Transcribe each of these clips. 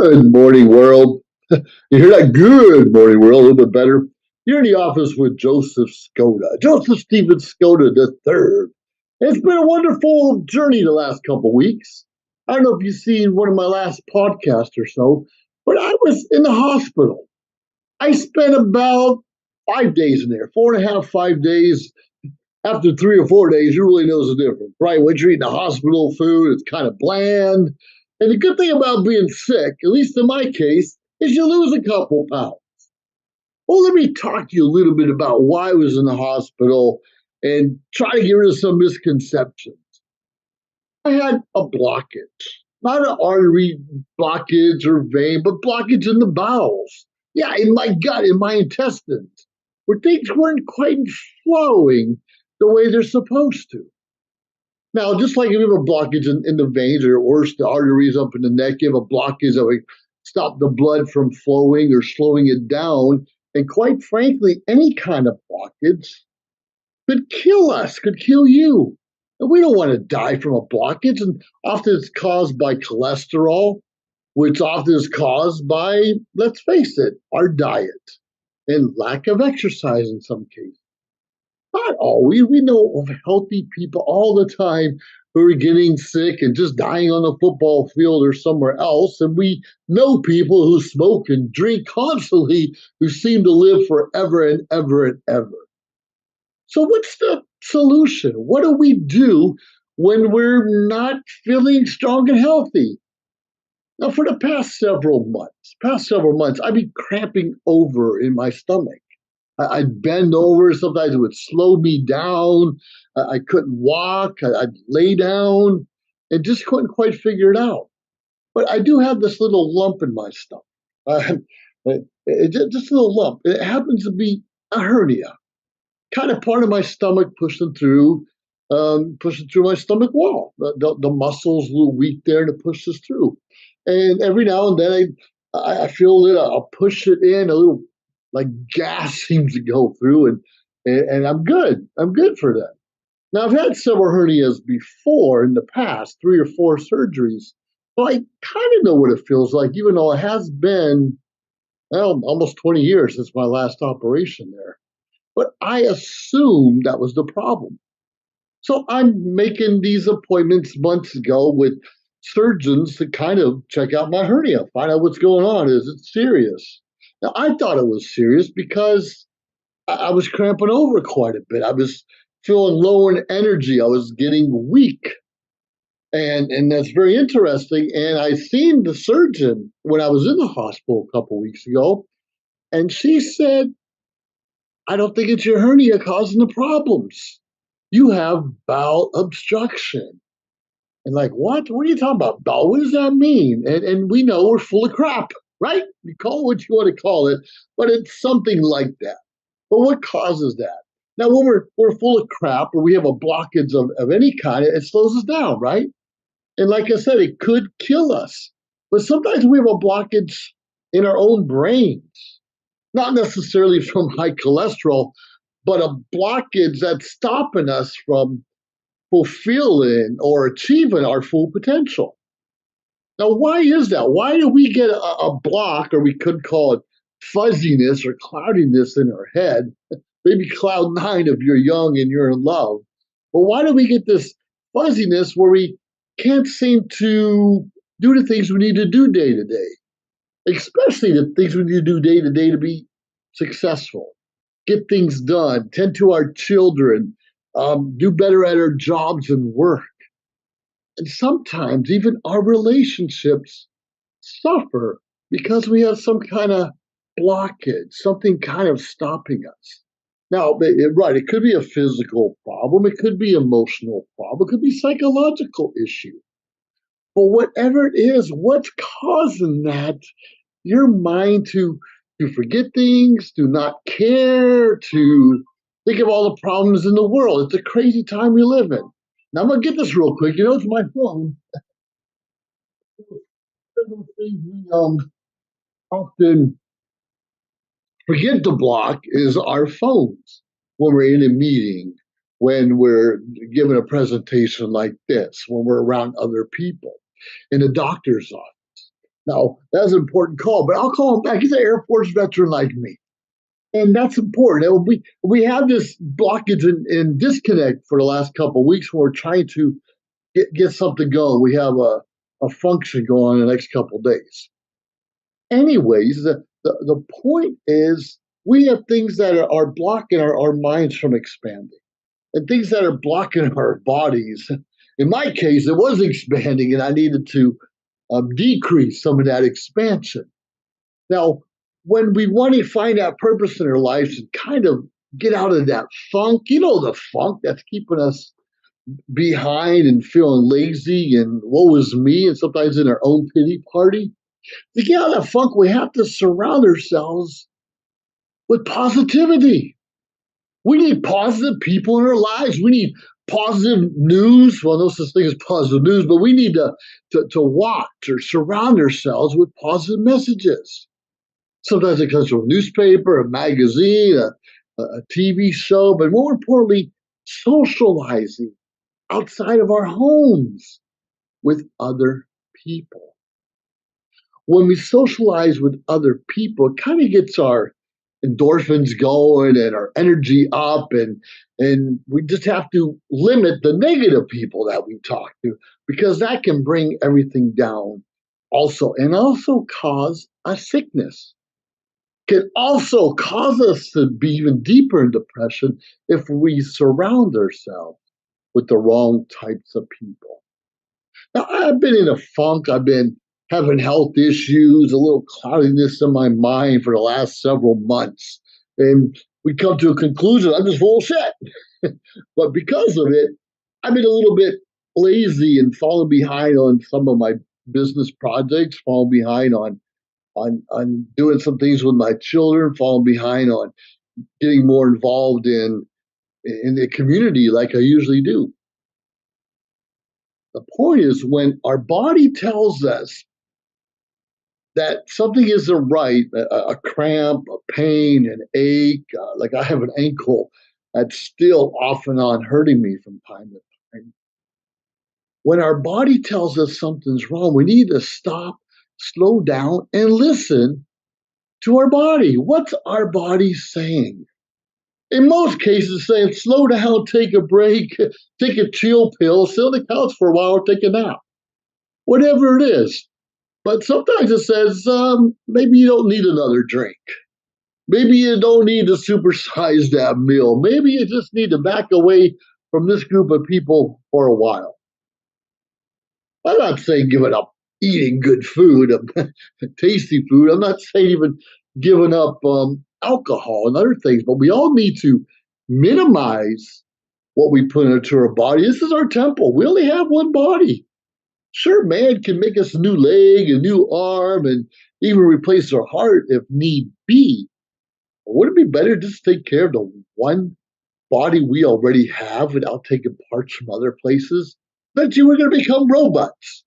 Good morning, world. You hear that? Good morning, world. A little bit better. You're in the office with Joseph Skoda, Joseph Stephen Skoda III. It's been a wonderful journey the last couple weeks. I don't know if you've seen one of my last podcasts or so, but I was in the hospital. I spent about 5 days in there, 4.5, 5 days. After 3 or 4 days, you really know the difference, right? When you're eating the hospital food, it's kind of bland. And the good thing about being sick, at least in my case, is you lose a couple pounds. Well, let me talk to you a little bit about why I was in the hospital and try to get rid of some misconceptions. I had a blockage, not an artery blockage or vein, but blockage in the bowels. Yeah, in my gut, in my intestines, where things weren't quite flowing the way they're supposed to. Now, just like if you have a blockage in the veins or worse, the arteries up in the neck, you have a blockage that would stop the blood from flowing or slowing it down. And quite frankly, any kind of blockage could kill us, could kill you. And we don't want to die from a blockage. And often it's caused by cholesterol, which often is caused by, let's face it, our diet and lack of exercise in some cases. Not always. We know of healthy people all the time who are getting sick and just dying on the football field or somewhere else. And we know people who smoke and drink constantly who seem to live forever and ever and ever. So, what's the solution? What do we do when we're not feeling strong and healthy? Now, for the past several months, I've been cramping over in my stomach. I'd bend over. Sometimes it would slow me down. I couldn't walk. I'd lay down and just couldn't quite figure it out. But I do have this little lump in my stomach. Uh, just a little lump. It happens to be a hernia, kind of part of my stomach pushing through my stomach wall. The muscles a little weak there to push this through. And every now and then I feel a little, I'll push it in, a little like gas seems to go through, and I'm good. I'm good for that. Now I've had several hernias before in the past, 3 or 4 surgeries, so I kind of know what it feels like, even though it has been almost 20 years since my last operation there. But I assumed that was the problem. So I'm making these appointments months ago with surgeons to kind of check out my hernia, find out what's going on. Is it serious? Now, I thought it was serious because I was cramping over quite a bit. I was feeling low in energy. I was getting weak. And that's very interesting. And I seen the surgeon when I was in the hospital a couple weeks ago, and she said, I don't think it's your hernia causing the problems. You have bowel obstruction. And like, what? What are you talking about? Bowel? What does that mean? And we know we're full of crap, right? You call it what you want to call it, but it's something like that. But what causes that? Now, when we're full of crap or we have a blockage of any kind, it slows us down, right? And like I said, it could kill us. But sometimes we have a blockage in our own brains, not necessarily from high cholesterol, but a blockage that's stopping us from fulfilling or achieving our full potential. Now, why is that? Why do we get a block, or we could call it fuzziness or cloudiness in our head? Maybe cloud nine if you're young and you're in love. But why do we get this fuzziness where we can't seem to do the things we need to do day to day, especially the things we need to do day to day to be successful, get things done, tend to our children, do better at our jobs and work. And sometimes even our relationships suffer because we have some kind of blockage, something kind of stopping us. Now, right, it could be a physical problem, it could be emotional problem, it could be psychological issue. But whatever it is, what's causing that? Your mind to forget things, to not care, to think of all the problems in the world. It's a crazy time we live in. Now I'm gonna get this real quick. You know, it's my phone. Things we often forget to block is our phones when we're in a meeting, when we're giving a presentation like this, when we're around other people, in the doctor's office. Now, that's an important call, but I'll call him back. He's an Air Force veteran like me. And that's important. And we have this blockage and disconnect for the last couple of weeks when we're trying to get something going. We have a function going in the next couple of days. Anyways, the point is we have things that are blocking our minds from expanding and things that are blocking our bodies. In my case, it was expanding and I needed to decrease some of that expansion. Now, when we want to find that purpose in our lives and kind of get out of that funk, the funk that's keeping us behind and feeling lazy and woe is me, and sometimes in our own pity party. To get out of that funk, we have to surround ourselves with positivity. We need positive people in our lives. We need positive news. Well, no such thing as positive news, but we need to watch or surround ourselves with positive messages. Sometimes it comes from a newspaper, a magazine, a TV show, but more importantly, socializing outside of our homes with other people. When we socialize with other people, it kind of gets our endorphins going and our energy up, and we just have to limit the negative people that we talk to because that can bring everything down also and also cause a sickness. Can also cause us to be even deeper in depression if we surround ourselves with the wrong types of people. Now, I've been in a funk. I've been having health issues, a little cloudiness in my mind for the last several months. And we come to a conclusion I'm just full of shit. But because of it, I've been a little bit lazy and falling behind on some of my business projects, falling behind on doing some things with my children, falling behind on getting more involved in the community like I usually do. The point is when our body tells us that something isn't right, a cramp, a pain, an ache, like I have an ankle that's still off and on hurting me from time to time. When our body tells us something's wrong, we need to stop, slow down, and listen to our body. What's our body saying? In most cases, saying slow down, take a break, take a chill pill, sit on the couch for a while, or take a nap. Whatever it is. But sometimes it says maybe you don't need another drink. Maybe you don't need to supersize that meal. Maybe you just need to back away from this group of people for a while. I'm not saying giving up eating good food, tasty food. I'm not saying even giving up alcohol and other things, but we all need to minimize what we put into our body. This is our temple. We only have one body. Sure, man can make us a new leg, a new arm, and even replace our heart if need be. But would it be better just to take care of the one body we already have without taking parts from other places? Eventually, we're going to become robots.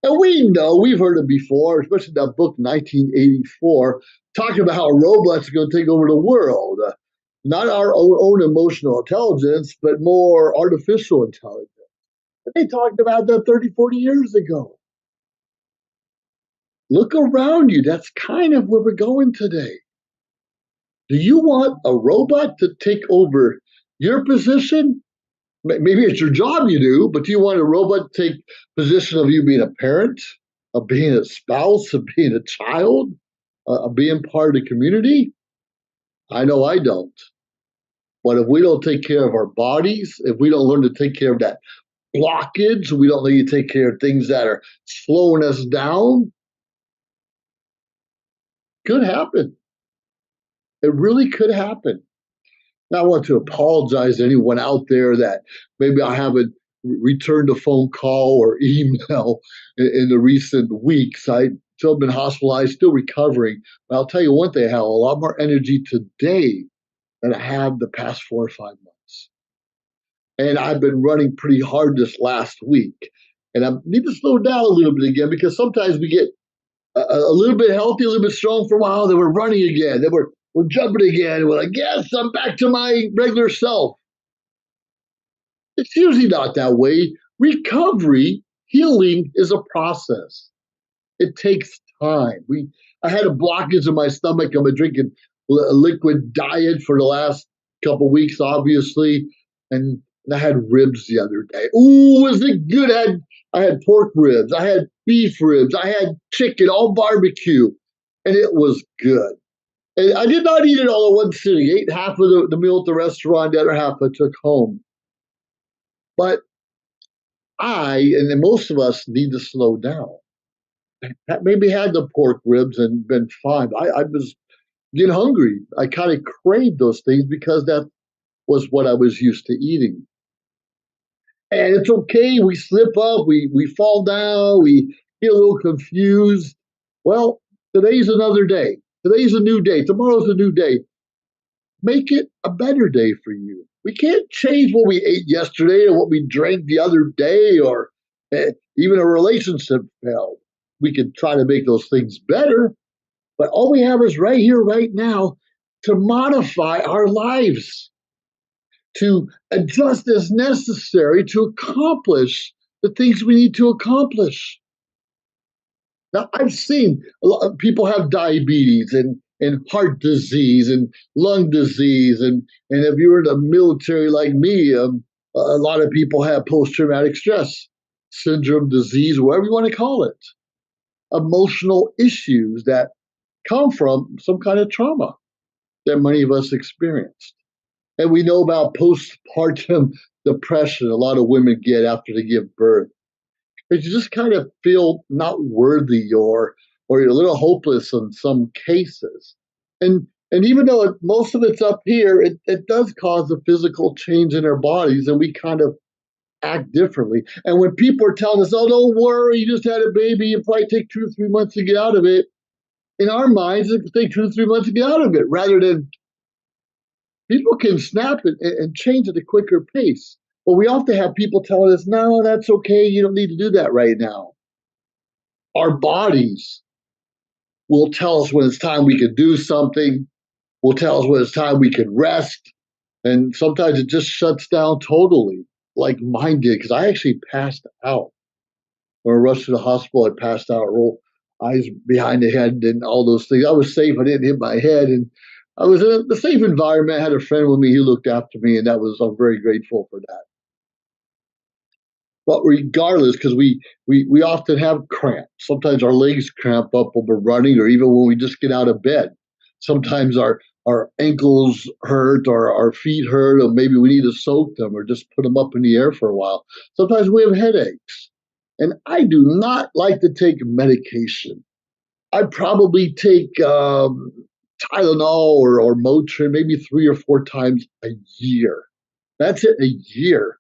And we know, we've heard it before, especially that book, 1984, talking about how robots are going to take over the world. Not our own emotional intelligence, but more artificial intelligence. They talked about that 30, 40 years ago. Look around you. That's kind of where we're going today. Do you want a robot to take over your position? Maybe it's your job you do, but do you want a robot to take position of you being a parent, of being a spouse, of being a child, of being part of the community? I know I don't. But if we don't take care of our bodies, if we don't learn to take care of that blockage, we don't need to take care of things that are slowing us down, could happen. It really could happen. Now, I want to apologize to anyone out there that maybe I haven't returned a phone call or email in the recent weeks. I still have been hospitalized, still recovering. But I'll tell you one thing, I have a lot more energy today than I have the past 4 or 5 months. And I've been running pretty hard this last week. And I need to slow down a little bit again because sometimes we get a little bit healthy, a little bit strong for a while, then we're running again, then we're jumping again, and we're like, yes, I'm back to my regular self. It's usually not that way. Recovery, healing is a process. It takes time. I had a blockage in my stomach. I've been drinking a liquid diet for the last couple weeks, obviously, and I had ribs the other day. Ooh, was it good? I had pork ribs, I had beef ribs, I had chicken, all barbecue, and it was good. And I did not eat it all in one sitting. I ate half of the meal at the restaurant, the other half I took home. But and most of us need to slow down. Maybe had the pork ribs and been fine. I was getting hungry. I kind of craved those things because that was what I was used to eating. And it's okay. We slip up, we fall down, we get a little confused. Well, today's another day. Today's a new day. Tomorrow's a new day. Make it a better day for you. We can't change what we ate yesterday or what we drank the other day or even a relationship failed. We can try to make those things better, but all we have is right here, right now, to modify our lives, to adjust as necessary to accomplish the things we need to accomplish. Now, I've seen a lot of people have diabetes and heart disease and lung disease. And if you were in the military like me, a lot of people have post traumatic stress syndrome disease, whatever you want to call it, emotional issues that come from some kind of trauma that many of us experienced. And we know about postpartum depression a lot of women get after they give birth. Because you just kind of feel not worthy or you're a little hopeless in some cases. And even though most of it's up here, it does cause a physical change in our bodies and we kind of act differently. And when people are telling us, oh, don't worry, you just had a baby, it probably take 2 or 3 months to get out of it. In our minds, it could take 2 or 3 months to get out of it, rather than people can snap it and change at a quicker pace. But we often have people telling us, no, that's okay. You don't need to do that right now. Our bodies will tell us when it's time we can do something, will tell us when it's time we can rest. And sometimes it just shuts down totally, like mine did, because I actually passed out. When I rushed to the hospital, I passed out, rolled eyes behind the head and all those things. I was safe. I didn't hit my head. And I was in a safe environment. I had a friend with me. He looked after me, and I'm very grateful for that. But regardless, because we often have cramps. Sometimes our legs cramp up when we're running, or even when we just get out of bed. Sometimes our ankles hurt, or our feet hurt, or maybe we need to soak them, or just put them up in the air for a while. Sometimes we have headaches, and I do not like to take medication. I probably take Tylenol or Motrin maybe 3 or 4 times a year. That's it, a year.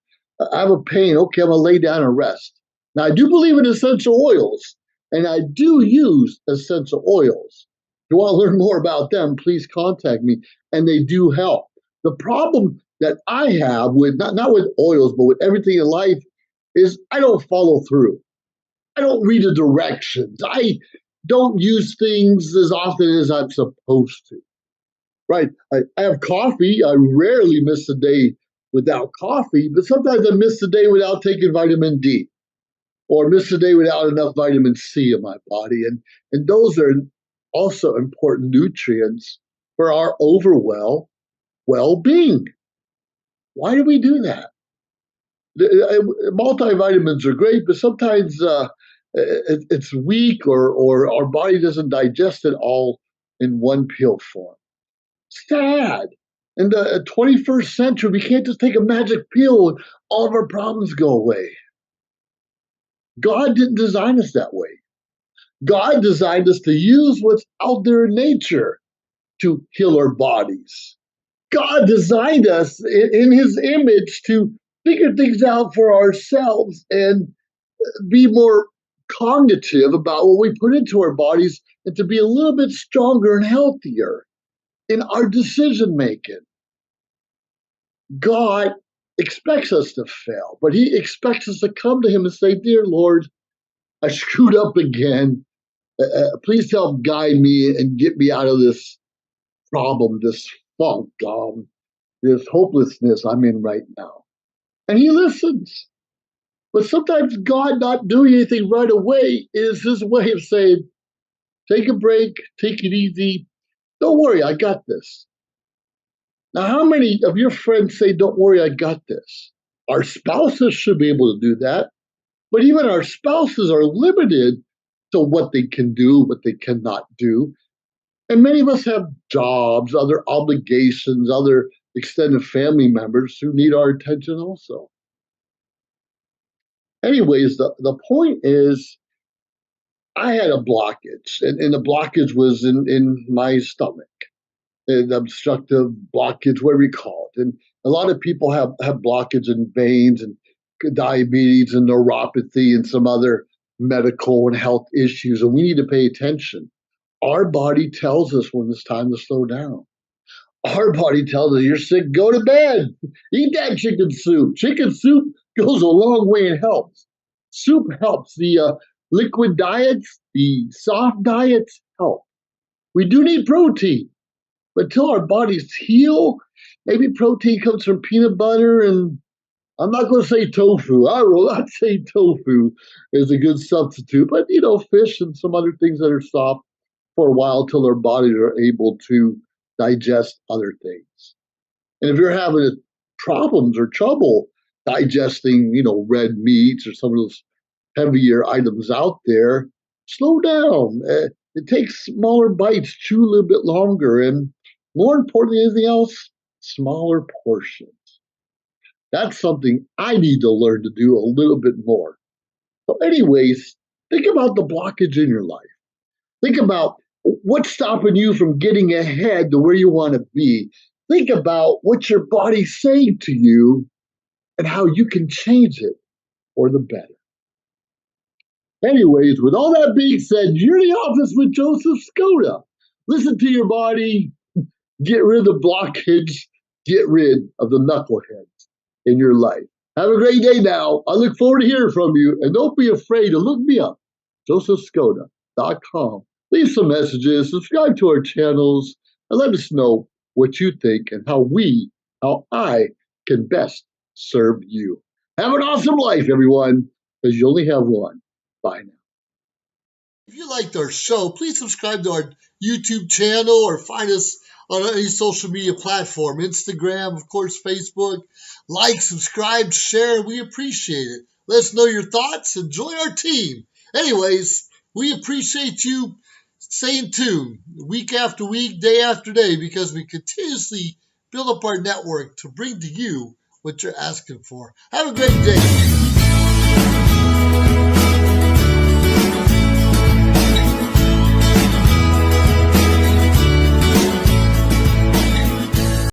I have a pain. Okay, I'm going to lay down and rest. Now, I do believe in essential oils, and I do use essential oils. If you want to learn more about them, please contact me, and they do help. The problem that I have with, not with oils, but with everything in life, is I don't follow through. I don't read the directions. I don't use things as often as I'm supposed to. Right? I have coffee. I rarely miss a day without coffee, but sometimes I miss a day without taking vitamin D or miss a day without enough vitamin C in my body. And those are also important nutrients for our overall well-being. Why do we do that? Multivitamins are great, but sometimes it's weak or our body doesn't digest it all in one pill form. Sad. In the 21st century, we can't just take a magic pill and all of our problems go away. God didn't design us that way. God designed us to use what's out there in nature to heal our bodies. God designed us in his image to figure things out for ourselves and be more cognitive about what we put into our bodies and to be a little bit stronger and healthier in our decision making. God expects us to fail, but he expects us to come to him and say, dear Lord, I screwed up again. Please help guide me and get me out of this problem, this funk, this hopelessness I'm in right now. And he listens. But sometimes God not doing anything right away is his way of saying, Take a break, take it easy. Don't worry, I got this. Now, how many of your friends say, don't worry, I got this? Our spouses should be able to do that, but even our spouses are limited to what they can do, what they cannot do. And many of us have jobs, other obligations, other extended family members who need our attention also. Anyways, the point is, I had a blockage, and the blockage was in my stomach, an obstructive blockage, whatever you call it. And a lot of people have blockage in veins and diabetes and neuropathy and some other medical and health issues, and we need to pay attention. Our body tells us when it's time to slow down. Our body tells us you're sick, go to bed. Eat that chicken soup. Chicken soup goes a long way and helps. Soup helps. The liquid diets, the soft diets help. We do need protein, but until our bodies heal, maybe protein comes from peanut butter, and I'm not going to say tofu. I will not say tofu is a good substitute, but fish and some other things that are soft for a while till their bodies are able to digest other things. And if you're having problems or trouble digesting, red meats or some of those heavier items out there, slow down. It takes smaller bites, chew a little bit longer, and more importantly than anything else, smaller portions. That's something I need to learn to do a little bit more. So, anyways, think about the blockage in your life. Think about what's stopping you from getting ahead to where you want to be. Think about what your body's saying to you and how you can change it for the better. Anyways, with all that being said, you're in the office with Joseph Skoda. Listen to your body, get rid of the blockage, get rid of the knuckleheads in your life. Have a great day now. I look forward to hearing from you, and don't be afraid to look me up, josephskoda.com. Leave some messages, subscribe to our channels, and let us know what you think and how I can best serve you. Have an awesome life, everyone, because you only have one. Bye now. If you liked our show, please subscribe to our YouTube channel or find us on any social media platform, Instagram, of course, Facebook. Like, subscribe, share. We appreciate it. Let us know your thoughts and join our team. Anyways, we appreciate you staying tuned week after week, day after day, because we continuously build up our network to bring to you what you're asking for. Have a great day.